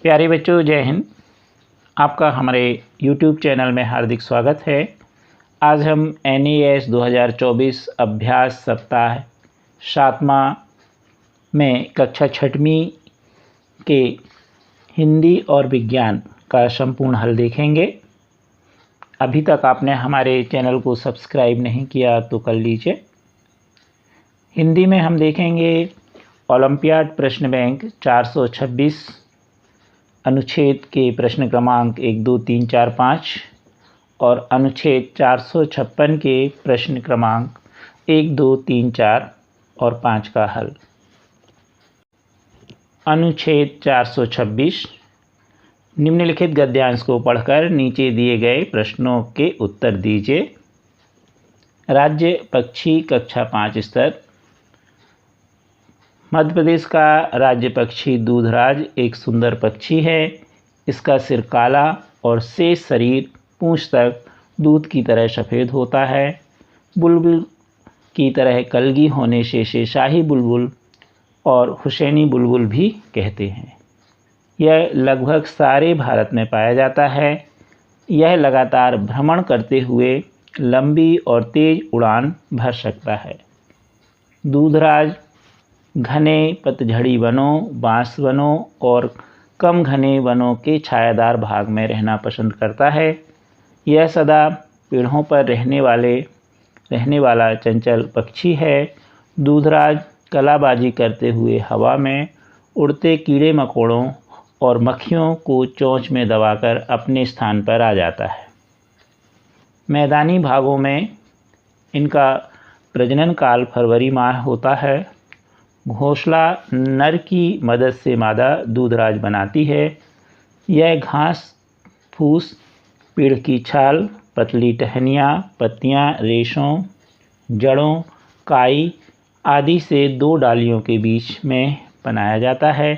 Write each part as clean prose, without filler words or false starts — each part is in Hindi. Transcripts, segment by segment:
प्यारे बच्चों, जय हिंद। आपका हमारे YouTube चैनल में हार्दिक स्वागत है। आज हम NAS 2024 अभ्यास सप्ताह 7वां में कक्षा 6वीं के हिंदी और विज्ञान का संपूर्ण हल देखेंगे। अभी तक आपने हमारे चैनल को सब्सक्राइब नहीं किया तो कर लीजिए। हिंदी में हम देखेंगे ओलंपियाड प्रश्न बैंक 426 अनुच्छेद के प्रश्न क्रमांक 1, 2, 3, 4, 5 और अनुच्छेद 456 के प्रश्न क्रमांक 1, 2, 3, 4 और 5 का हल। अनुच्छेद 426 निम्नलिखित गद्यांश को पढ़कर नीचे दिए गए प्रश्नों के उत्तर दीजिए। राज्य पक्षी कक्षा 5 स्तर। मध्य प्रदेश का राज्य पक्षी दूधराज एक सुंदर पक्षी है। इसका सिर काला और शेष शरीर पूंछ तक दूध की तरह सफ़ेद होता है। बुलबुल की तरह कलगी होने से इसे शाही बुलबुल और हुसैनी बुलबुल भी कहते हैं। यह लगभग सारे भारत में पाया जाता है। यह लगातार भ्रमण करते हुए लंबी और तेज़ उड़ान भर सकता है। दूधराज घने पतझड़ी वनों, बांस वनों और कम घने वनों के छायादार भाग में रहना पसंद करता है। यह सदा पेड़ों पर रहने वाला चंचल पक्षी है। दूधराज कलाबाजी करते हुए हवा में उड़ते कीड़े मकोड़ों और मक्खियों को चोंच में दबाकर अपने स्थान पर आ जाता है। मैदानी भागों में इनका प्रजनन काल फरवरी माह होता है। घोंसला नर की मदद से मादा दूधराज बनाती है। यह घास फूस, पेड़ की छाल, पतली टहनियाँ, पत्तियाँ, रेशों, जड़ों, काई आदि से 2 डालियों के बीच में बनाया जाता है।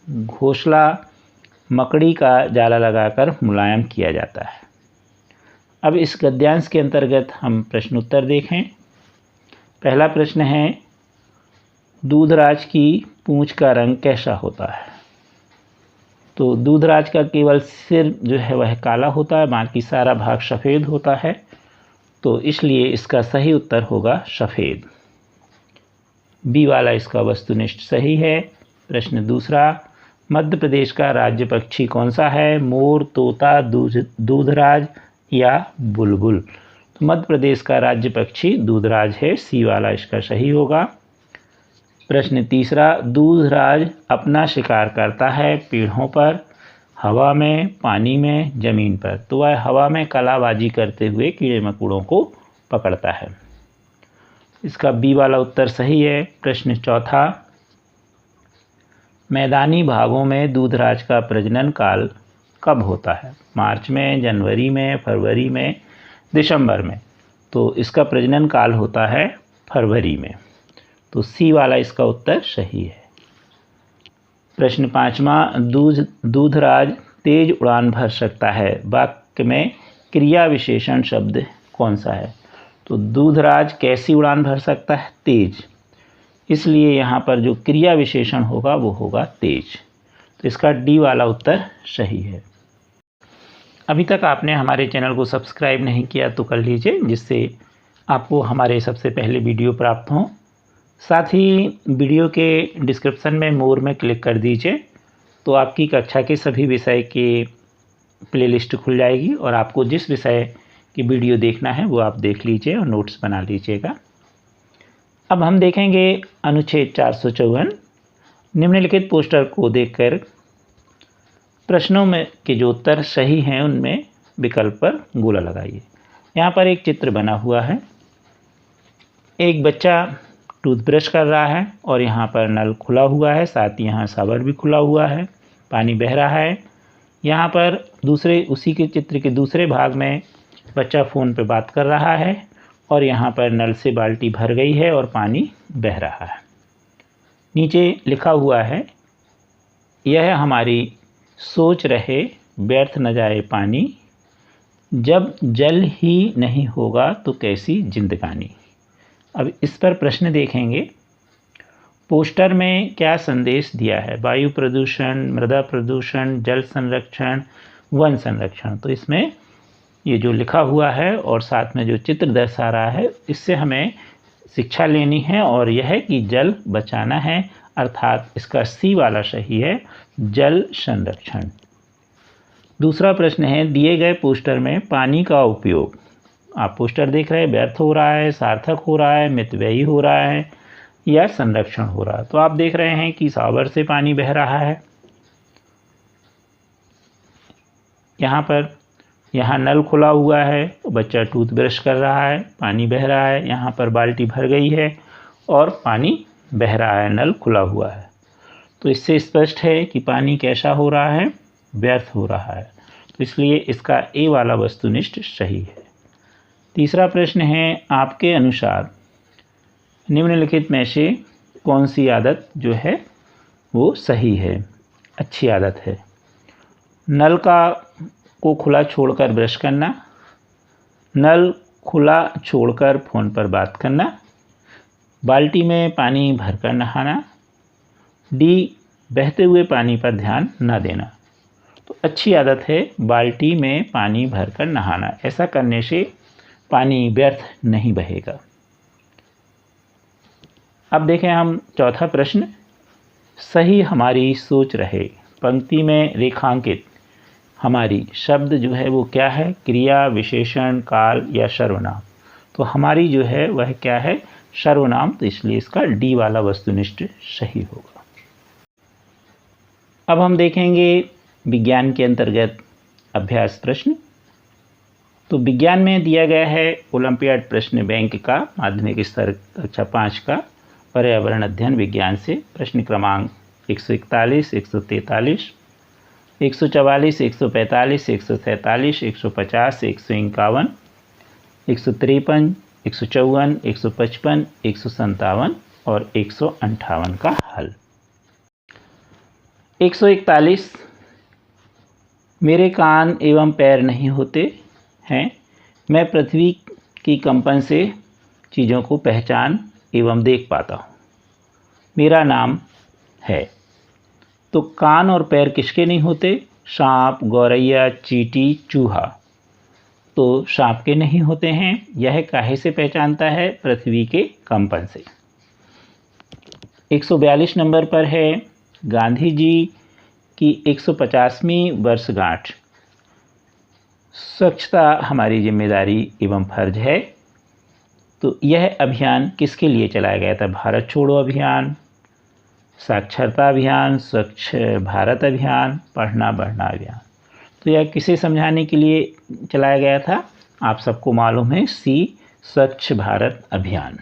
घोंसला मकड़ी का जाला लगाकर मुलायम किया जाता है। अब इस गद्यांश के अंतर्गत हम प्रश्न उत्तर देखें। पहला प्रश्न है, दूधराज की पूंछ का रंग कैसा होता है? तो दूधराज का केवल सिर जो है वह काला होता है, बाकी सारा भाग सफ़ेद होता है। तो इसलिए इसका सही उत्तर होगा सफ़ेद। बी वाला इसका वस्तुनिष्ठ सही है। प्रश्न दूसरा, मध्य प्रदेश का राज्य पक्षी कौन सा है? मोर, तोता, दूधराज या बुलबुल? तो मध्य प्रदेश का राज्य पक्षी दूधराज है। सी वाला इसका सही होगा। प्रश्न तीसरा, दूधराज अपना शिकार करता है पेड़ों पर, हवा में, पानी में, ज़मीन पर? तो वह हवा में कलाबाजी करते हुए कीड़े मकोड़ों को पकड़ता है। इसका बी वाला उत्तर सही है। प्रश्न चौथा, मैदानी भागों में दूधराज का प्रजनन काल कब होता है? मार्च में, जनवरी में, फरवरी में, दिसंबर में? तो इसका प्रजनन काल होता है फरवरी में। तो सी वाला इसका उत्तर सही है। प्रश्न पाँचवा, दूधराज तेज उड़ान भर सकता है। वाक्य में क्रिया विशेषण शब्द कौन सा है? तो दूधराज कैसी उड़ान भर सकता है? तेज। इसलिए यहाँ पर जो क्रिया विशेषण होगा वो होगा तेज। तो इसका डी वाला उत्तर सही है। अभी तक आपने हमारे चैनल को सब्सक्राइब नहीं किया तो कर लीजिए, जिससे आपको हमारे सबसे पहले वीडियो प्राप्त हों। साथ ही वीडियो के डिस्क्रिप्शन में मोर में क्लिक कर दीजिए, तो आपकी कक्षा के सभी विषय के प्लेलिस्ट खुल जाएगी और आपको जिस विषय की वीडियो देखना है वो आप देख लीजिए और नोट्स बना लीजिएगा। अब हम देखेंगे अनुच्छेद 454। निम्नलिखित पोस्टर को देखकर प्रश्नों में के जो उत्तर सही हैं उनमें विकल्प पर गोला लगाइए। यहाँ पर एक चित्र बना हुआ है। एक बच्चा टूथब्रश कर रहा है और यहाँ पर नल खुला हुआ है, साथ ही यहाँ शावर भी खुला हुआ है, पानी बह रहा है। यहाँ पर उसी के चित्र के दूसरे भाग में बच्चा फ़ोन पे बात कर रहा है और यहाँ पर नल से बाल्टी भर गई है और पानी बह रहा है। नीचे लिखा हुआ है, यह हमारी सोच रहे व्यर्थ न जाए पानी, जब जल ही नहीं होगा तो कैसी जिंदगानी। अब इस पर प्रश्न देखेंगे। पोस्टर में क्या संदेश दिया है? वायु प्रदूषण, मृदा प्रदूषण, जल संरक्षण, वन संरक्षण। तो इसमें ये जो लिखा हुआ है और साथ में जो चित्र दर्शा रहा है, इससे हमें शिक्षा लेनी है और यह है कि जल बचाना है, अर्थात इसका सी वाला सही है, जल संरक्षण। दूसरा प्रश्न है, दिए गए पोस्टर में पानी का उपयोग, आप पोस्टर देख रहे हैं, व्यर्थ हो रहा है, सार्थक हो रहा है, मितव्ययी हो रहा है या संरक्षण हो रहा है। तो आप देख रहे हैं कि शावर से पानी बह रहा है, यहाँ नल खुला हुआ है, बच्चा टूथब्रश कर रहा है, पानी बह रहा है, यहाँ पर बाल्टी भर गई है और पानी बह रहा है, नल खुला हुआ है। तो इससे स्पष्ट है कि पानी कैसा हो रहा है? व्यर्थ हो रहा है। तो इसलिए इसका ए वाला वस्तुनिष्ठ सही है। तीसरा प्रश्न है, आपके अनुसार निम्नलिखित में से कौन सी आदत जो है वो सही है, अच्छी आदत है? नल को खुला छोड़कर ब्रश करना, नल खुला छोड़कर फ़ोन पर बात करना, बाल्टी में पानी भरकर नहाना, डी बहते हुए पानी पर ध्यान न देना। तो अच्छी आदत है बाल्टी में पानी भरकर नहाना, ऐसा करने से पानी व्यर्थ नहीं बहेगा। अब देखें हम चौथा प्रश्न, सही हमारी सोच रहे, पंक्ति में रेखांकित हमारी शब्द जो है वो क्या है? क्रिया, विशेषण, काल या सर्वनाम। तो हमारी जो है वह क्या है? सर्वनाम। तो इसलिए इसका डी वाला वस्तुनिष्ठ सही होगा। अब हम देखेंगे विज्ञान के अंतर्गत अभ्यास प्रश्न। तो विज्ञान में दिया गया है ओलंपियाड प्रश्न बैंक का माध्यमिक स्तर कक्षा 5 का पर्यावरण अध्ययन विज्ञान से प्रश्न क्रमांक 141, 143, 144, 145, 147, 150, 151, 153, 154, 155, 157 और 158 का हल। 141, मेरे कान एवं पैर नहीं होते हैं, मैं पृथ्वी की कंपन से चीज़ों को पहचान एवं देख पाता हूँ, मेरा नाम है। तो कान और पैर किसके नहीं होते? सांप, गौरैया, चींटी, चूहा। तो सांप के नहीं होते हैं। यह काहे से पहचानता है? पृथ्वी के कंपन से। 142 नंबर पर है, गांधी जी की 150वीं वर्षगांठ, स्वच्छता हमारी जिम्मेदारी एवं फर्ज है। तो यह अभियान किसके लिए चलाया गया था? भारत छोड़ो अभियान, साक्षरता अभियान, स्वच्छ भारत अभियान, पढ़ना बढ़ना अभियान। तो यह किसे समझाने के लिए चलाया गया था? आप सबको मालूम है, सी स्वच्छ भारत अभियान।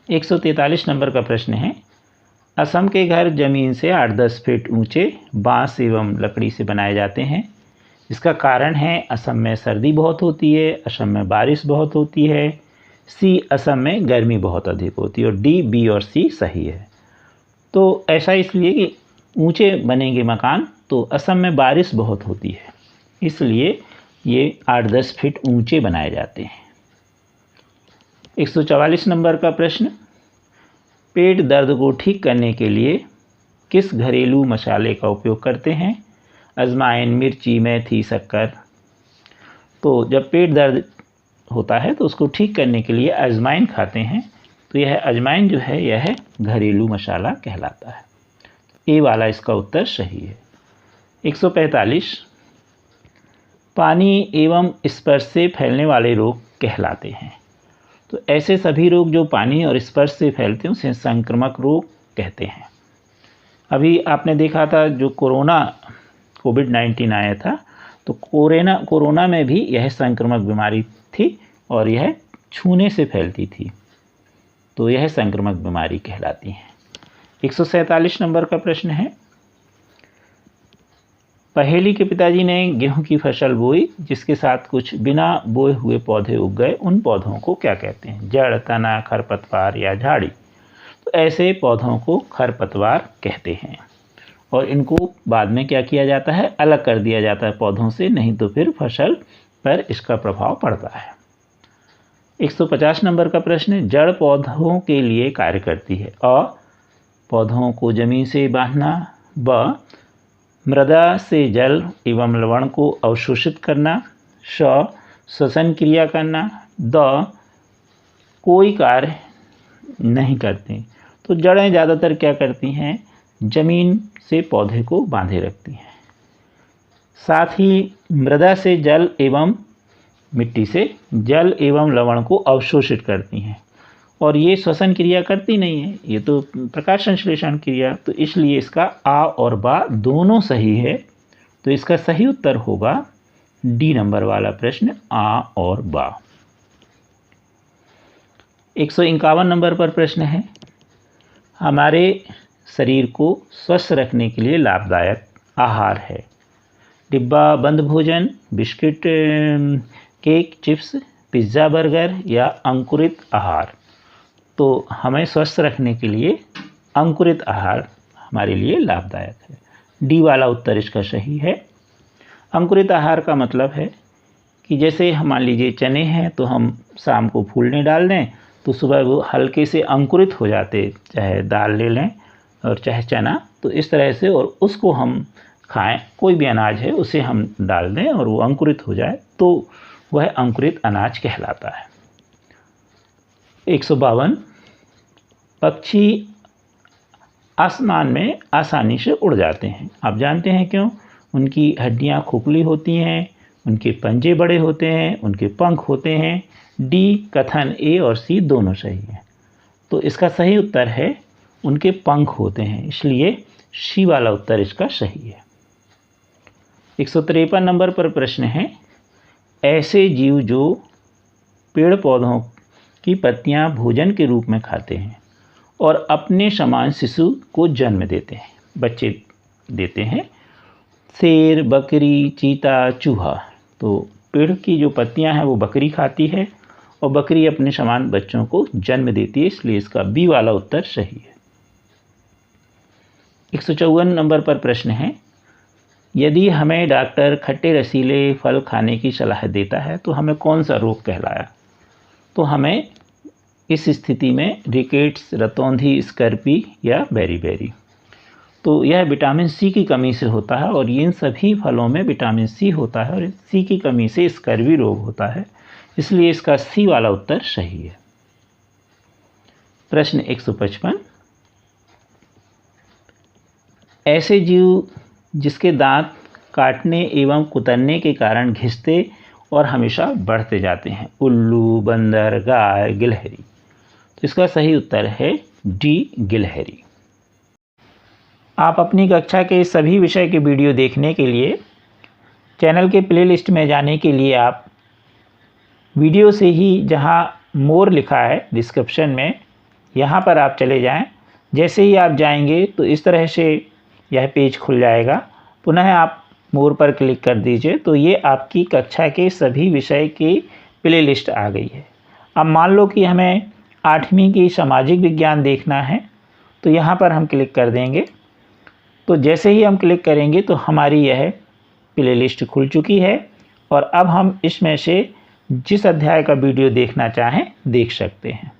143 नंबर का प्रश्न है, असम के घर जमीन से 8-10 फीट ऊंचे बांस एवं लकड़ी से बनाए जाते हैं। इसका कारण है असम में सर्दी बहुत होती है, असम में बारिश बहुत होती है, सी असम में गर्मी बहुत अधिक होती है और डी, बी और सी सही है। तो ऐसा इसलिए कि ऊंचे बनेंगे मकान, तो असम में बारिश बहुत होती है, इसलिए ये 8-10 फीट ऊंचे बनाए जाते हैं। 144 नंबर का प्रश्न, पेट दर्द को ठीक करने के लिए किस घरेलू मसाले का उपयोग करते हैं? अजवाइन, मिर्ची, मेथी, शक्कर। तो जब पेट दर्द होता है तो उसको ठीक करने के लिए अजवाइन खाते हैं। तो यह अजवाइन जो है यह घरेलू मसाला कहलाता है। ए वाला इसका उत्तर सही है। 145, पानी एवं स्पर्श से फैलने वाले रोग कहलाते हैं। तो ऐसे सभी रोग जो पानी और स्पर्श से फैलते हैं उसे संक्रामक रोग कहते हैं। अभी आपने देखा था जो कोविड-19 आया था, तो कोरोना में भी यह संक्रामक बीमारी थी और यह छूने से फैलती थी, तो यह संक्रामक बीमारी कहलाती है। 147 नंबर का प्रश्न है, पहेली के पिताजी ने गेहूं की फसल बोई जिसके साथ कुछ बिना बोए हुए पौधे उग गए, उन पौधों को क्या कहते हैं? जड़, तना, खरपतवार या झाड़ी। तो ऐसे पौधों को खरपतवार कहते हैं और इनको बाद में क्या किया जाता है? अलग कर दिया जाता है पौधों से, नहीं तो फिर फसल पर इसका प्रभाव पड़ता है। 150 नंबर का प्रश्न है, जड़ पौधों के लिए कार्य करती है। अ, पौधों को जमीन से बांधना। ब, मृदा से जल एवं लवण को अवशोषित करना। श, श्वसन क्रिया करना। द, कोई कार्य नहीं करती। तो जड़ें ज़्यादातर क्या करती हैं, जमीन से पौधे को बांधे रखती हैं। साथ ही मृदा से जल एवं मिट्टी से जल एवं लवण को अवशोषित करती हैं, और ये श्वसन क्रिया करती नहीं है, ये तो प्रकाश संश्लेषण क्रिया। तो इसलिए इसका आ और बा दोनों सही है। तो इसका सही उत्तर होगा डी नंबर वाला प्रश्न, आ और बा। 151 नंबर पर प्रश्न है, हमारे शरीर को स्वस्थ रखने के लिए लाभदायक आहार है। डिब्बा बंद भोजन, biscuit, cake, chips, pizza, burger या अंकुरित आहार। तो हमें स्वस्थ रखने के लिए अंकुरित आहार हमारे लिए लाभदायक है। डी वाला उत्तर इसका सही है। अंकुरित आहार का मतलब है कि जैसे हम मान लीजिए चने हैं, तो हम शाम को फूलने डाल दें तो सुबह वो हल्के से अंकुरित हो जाते, चाहे दाल ले लें और चाहे चना, तो इस तरह से, और उसको हम खाएं। कोई भी अनाज है उसे हम डाल दें और वो अंकुरित हो जाए तो वह अंकुरित अनाज कहलाता है। 152, पक्षी आसमान में आसानी से उड़ जाते हैं। आप जानते हैं क्यों? उनकी हड्डियां खोखली होती हैं, उनके पंजे बड़े होते हैं, उनके पंख होते हैं। डी कथन ए और सी दोनों सही है। तो इसका सही उत्तर है उनके पंख होते हैं, इसलिए सी वाला उत्तर इसका सही है। 153 नंबर पर प्रश्न है, ऐसे जीव जो पेड़ पौधों की पत्तियां भोजन के रूप में खाते हैं और अपने समान शिशु को जन्म देते हैं, बच्चे देते हैं। शेर, बकरी, चीता, चूहा। तो पेड़ की जो पत्तियां हैं वो बकरी खाती है और बकरी अपने समान बच्चों को जन्म देती है, इसलिए इसका बी वाला उत्तर सही है। 154 नंबर पर प्रश्न है, यदि हमें डॉक्टर खट्टे रसीले फल खाने की सलाह देता है तो हमें कौन सा रोग कहलाया? तो हमें इस स्थिति में रिकेट्स, रतौंधी, स्कर्वी या बेरीबेरी। तो यह विटामिन सी की कमी से होता है और इन सभी फलों में विटामिन सी होता है और सी की कमी से स्कर्वी रोग होता है, इसलिए इसका सी वाला उत्तर सही है। प्रश्न 155, ऐसे जीव जिसके दांत काटने एवं कुतरने के कारण घिसते और हमेशा बढ़ते जाते हैं। उल्लू, बंदर, गाय, गिलहरी। तो इसका सही उत्तर है डी गिलहरी। आप अपनी कक्षा के सभी विषय के वीडियो देखने के लिए चैनल के प्लेलिस्ट में जाने के लिए आप वीडियो से ही जहां मोर लिखा है डिस्क्रिप्शन में, यहां पर आप चले जाएं। जैसे ही आप जाएंगे तो इस तरह से यह पेज खुल जाएगा। पुनः आप मोर पर क्लिक कर दीजिए तो ये आपकी कक्षा के सभी विषय की प्लेलिस्ट आ गई है। अब मान लो कि हमें 8वीं की सामाजिक विज्ञान देखना है, तो यहाँ पर हम क्लिक कर देंगे। तो जैसे ही हम क्लिक करेंगे तो हमारी यह प्लेलिस्ट खुल चुकी है और अब हम इसमें से जिस अध्याय का वीडियो देखना चाहें देख सकते हैं।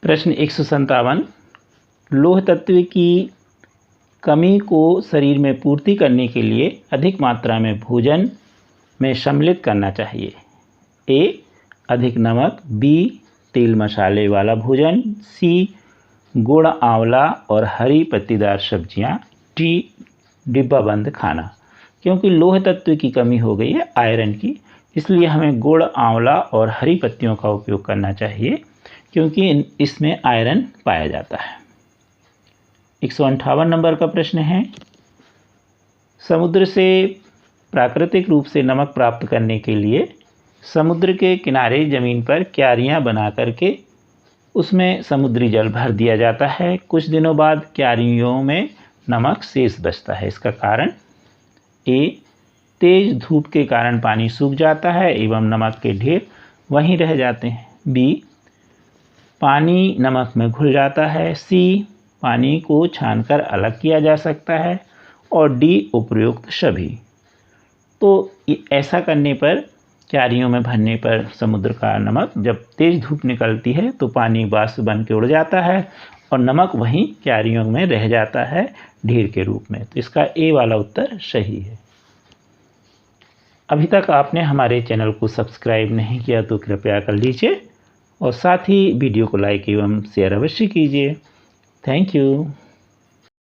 प्रश्न 157, लौह तत्व की कमी को शरीर में पूर्ति करने के लिए अधिक मात्रा में भोजन में सम्मिलित करना चाहिए। ए, अधिक नमक। बी, तेल मसाले वाला भोजन। सी, गुड़, आंवला और हरी पत्तीदार सब्जियां। डी, डिब्बा बंद खाना। क्योंकि लौह तत्व की कमी हो गई है आयरन की, इसलिए हमें गुड़, आंवला और हरी पत्तियों का उपयोग करना चाहिए, क्योंकि इसमें आयरन पाया जाता है। 158 नंबर का प्रश्न है, समुद्र से प्राकृतिक रूप से नमक प्राप्त करने के लिए समुद्र के किनारे ज़मीन पर क्यारियां बना करके उसमें समुद्री जल भर दिया जाता है। कुछ दिनों बाद क्यारियों में नमक शेष बचता है। इसका कारण ए, तेज धूप के कारण पानी सूख जाता है एवं नमक के ढेर वहीं रह जाते हैं। बी, पानी नमक में घुल जाता है। सी, पानी को छानकर अलग किया जा सकता है। और डी, उपरोक्त सभी। तो ऐसा करने पर क्यारियों में भरने पर समुद्र का नमक जब तेज़ धूप निकलती है तो पानी वाष्प बन के उड़ जाता है और नमक वहीं क्यारियों में रह जाता है ढेर के रूप में। तो इसका ए वाला उत्तर सही है। अभी तक आपने हमारे चैनल को सब्सक्राइब नहीं किया तो कृपया कर लीजिए और साथ ही वीडियो को लाइक एवं शेयर अवश्य कीजिए। Thank you.